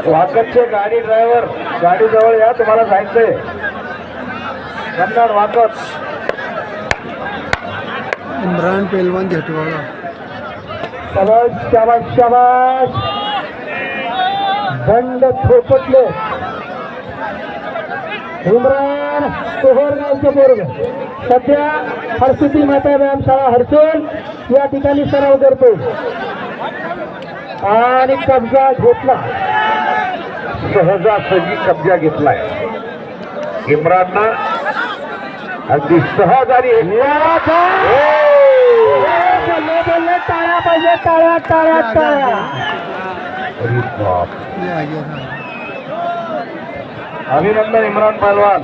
वाकतचे गाडी ड्रायव्हर गाडी जवळ या, तुम्हाला जायचंय. कन्नड वाकत इम्रान पेलवान झेटवाडा. शाबास शाबास शाबास. बंड थोपटले इम्रान तोहरगावचे पोरग सध्या हरसिद्धी माता व्यायामशाळा हर्सोल या ठिकाणी सराव करतो आणि कब्जा घेतला. सहजासहजी कब्जा घेतलाय इम्राननं. अगदी सहज आणि बोलले टाळ्या पाहिजे, टाळ्या टाळ्या टाळ्या. अभिनंदन इम्रान पहलवान.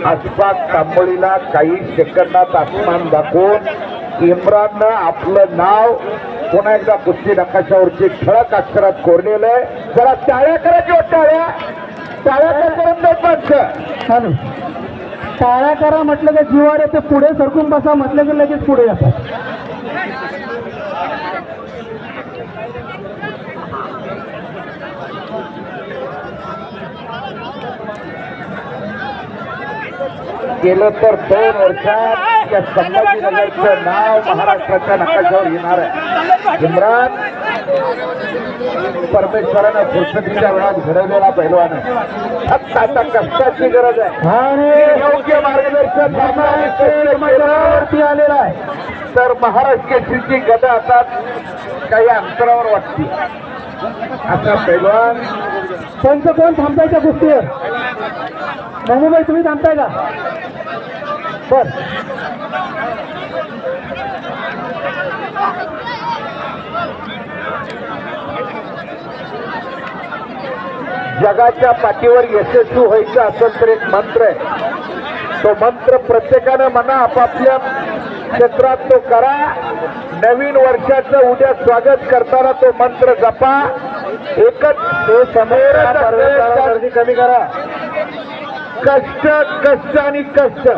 आसपास तांबोळीला काही सेकंदात आसमान दाखवून इम्राननं आपलं नाव पुन्हा एकदा कुस्ती नकाशावरची ठळक अक्षरात कोरलेलं आहे. जरा टाळ्या करायची, टाळ्या टाळ्या करून देत माणसं. टाळ्या करा म्हटलं की जीवावर येते, पुढे सरकून बसा म्हटलं की लगेच पुढे येतात. गेलं तर 2 वर्षात या संभाजीनगरचं नाव महाराष्ट्राच्या नकाशावर येणार आहे. इम्रान परमेश्वरानं फुरसतीच्या वेळात घडवलेला पैलवान आहे. फक्त आता कष्टाची गरज आहे आणि योग्य मार्गदर्शन वरती आलेला आहे तर महाराष्ट्र केसरीची गदा आता काही अंतरावर वाटते. असा पैलवान कोणतं कोण थांबतायच्या कुस्तीवर? महबूबाई तुम्ही थांबताय का? बर जगाच्या पाठीवर यशस्वी व्हायचं असेल तर एक मंत्र आहे. तो मंत्र प्रत्येकानं म्हणा, आपापल्या क्षेत्रात तो करा. नवीन वर्षाचं उद्या स्वागत करताना तो मंत्र जपा. एकच तो समोर कमी करा. कष्ट कष्ट आणि कष्ट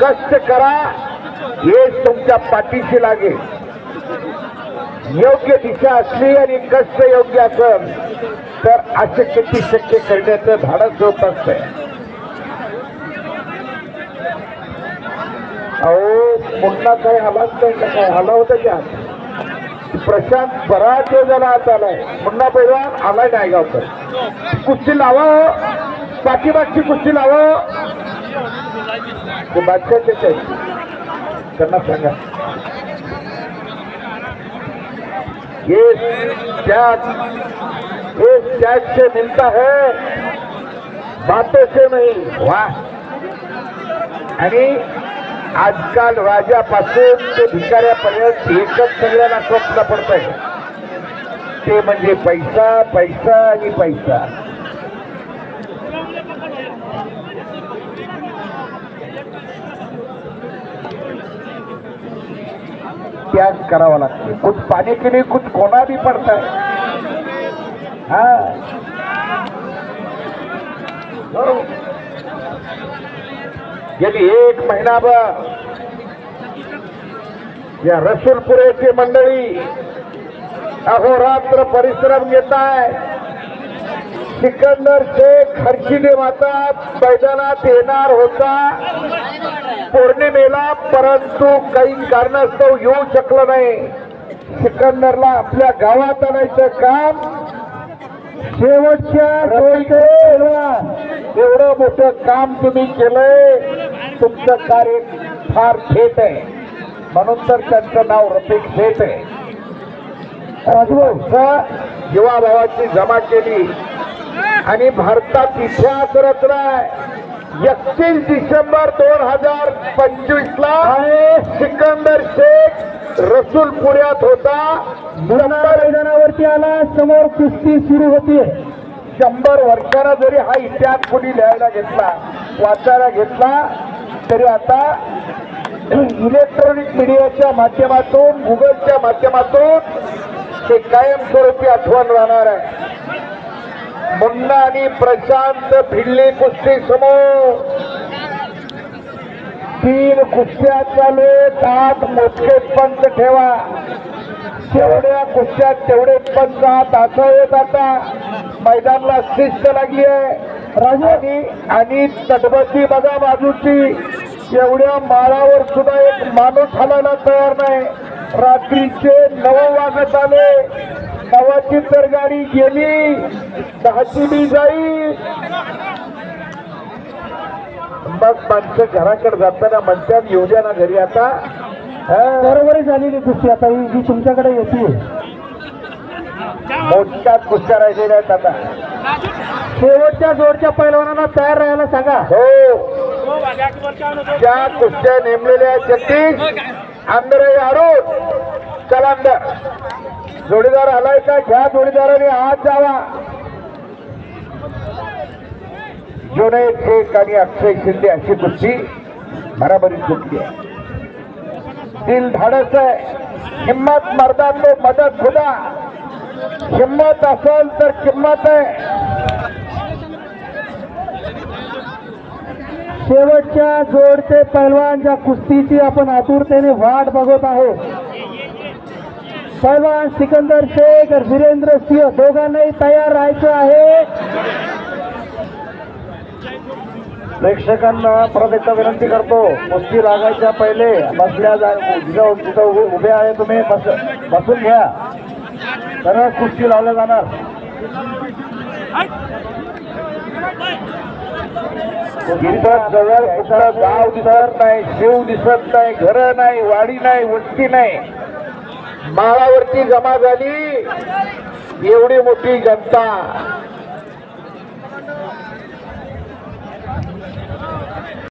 कष्ट करा, हे तुमच्या पाठीशी लागेल. योग्य दिशा असली आणि कष्ट योग्य असेल तर अशक्य ती शक्य करण्याचं धाडस होत असते. अहो मुन्ना काही आलाच नाही का? काय आला होता की आज प्रशांत बराच वेळ झाला आज आलाय. मुन्ना पैलवान आलाय नायगावकर. कुस्ती लावा, पाठीमागची कुस्ती लावा. ते बादशाहचे त्यांना सांगा ये त्याग से मिलता है, बातों से नहीं. वाह. आणि आजकाल राजापासून ते भिकाऱ्यापर्यंत एकच सगळ्यांना स्वप्न पडतंय, ते म्हणजे पैसा पैसा आणि पैसा. त्याग करावा लागते. कुछ पाने के लिए कुछ खोना भी पड़ता है. हाँ गेली 1 महिनाभर या रसूलपुरेची मंडळी अहोरात्र परिश्रम घेत आहे. सिकंदर शेख हर्षिले माता मैदानात येणार होता पौर्णिमेला, परंतु काही कारणास्तव येऊ शकलं नाही. सिकंदरला आपल्या गावात आणायचं काम शेवटच्या एवढं मोठं काम तुम्ही केलंय. तुमचं कार्य फार थेट आहे, म्हणून तर त्यांचं नाव रफिक शेठ आहे. जीवाभावाची जमा केली आणि भारतात इतिहास रचलाय. 31 डिसेंबर 2025 ला सिकंदर शेख रसूलपुऱ्यात होता. मैदानावरती आला. समोर कुस्ती सुरू होती. 100 वर्षांना जरी हा इतिहास कोणी लिहायला घेतला, वाचायला घेतला, तरी आता इलेक्ट्रॉनिक मीडियाच्या माध्यमातून, गुगलच्या माध्यमातून ते कायमस्वरूपी आठवण राहणार आहे. मुन्ना आणि प्रशांत भिल्ली कुस्ती समोर 3 कुस्त्या चालू. 7 मोजके पंच ठेवा. तेवढ्या कुस्त्यात तेवढे पंच तासा येत आता मैदानला शिस्त लागली आहे आणि तटबंदी बघा बाजूची एवढ्या माळावर सुद्धा एक माणूस हलायला तयार नाही. रात्रीचे 9 वाजत आले, 9ची तर गाडी गेली, 10ची बी जाईल. मग माणसं घराकडे जाताना म्हणतात येऊ द्या ना घरी आता. बरोबरही झालेली कुस्ती आता ही जी तुमच्याकडे येते मोजक्यात कुस्त्या राहिलेल्या आहेत आता. शेवटच्या जोडच्या पैलवानांना तयार राहायला सांगा. हो, ज्या कुस्त्या नेमलेल्या आहेत 36 अंदर यारो चला अंदर. जोडीदार आलाय का? घ्या जोडीदाराने आत जावा. जुनैद शेख आणि अक्षय शिंदे अशी कुस्ती बराबरी सुटली आहे. दिल धाडस आहे, हिम्मत मर्दांनो मदत खुदा. हिम्मत असेल तर किंमत आहे. शेवटच्या जोडचे पैलवान ज्या कुस्तीची आपण आतुरतेने वाट बघत आहोत. पैलवान सिकंदर शेख वीरेंद्र सिंह दोघांनाही तयार राहायचं आहे. प्रेक्षकांना परत एकदा विनंती करतो, कुस्ती लागायच्या पहिले बसल्या जिथं उभे आहे तुम्ही बसून घ्या, तर कुस्ती लावल्या जाणार. इथं जवळ कुठलं गाव दिसत नाही, शिव दिसत नाही, घरं नाही, वाडी नाही, वस्ती नाही. माळावरती जमा झाली एवढी मोठी जनता.